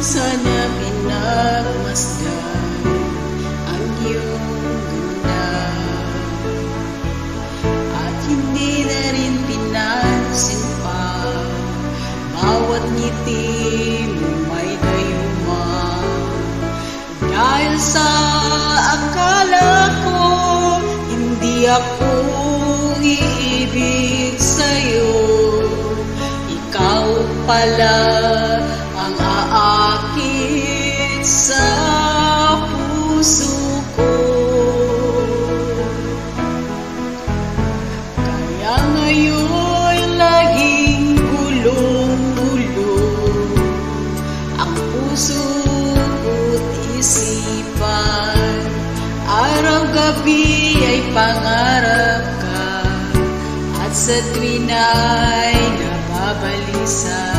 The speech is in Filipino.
sana pinagmasdan ang iyong ganda at hindi na rin pinansin pa bawat ngiti mo may gayuma. Dahil sa akala ko hindi ako iibig sa'yo, ikaw pala ang aakit sa puso ko. Kaya ngayon laging gulong-gulo ang puso ko't isipan. Araw-gabi ay pangarap ka at sa tuwin ay nababalisa.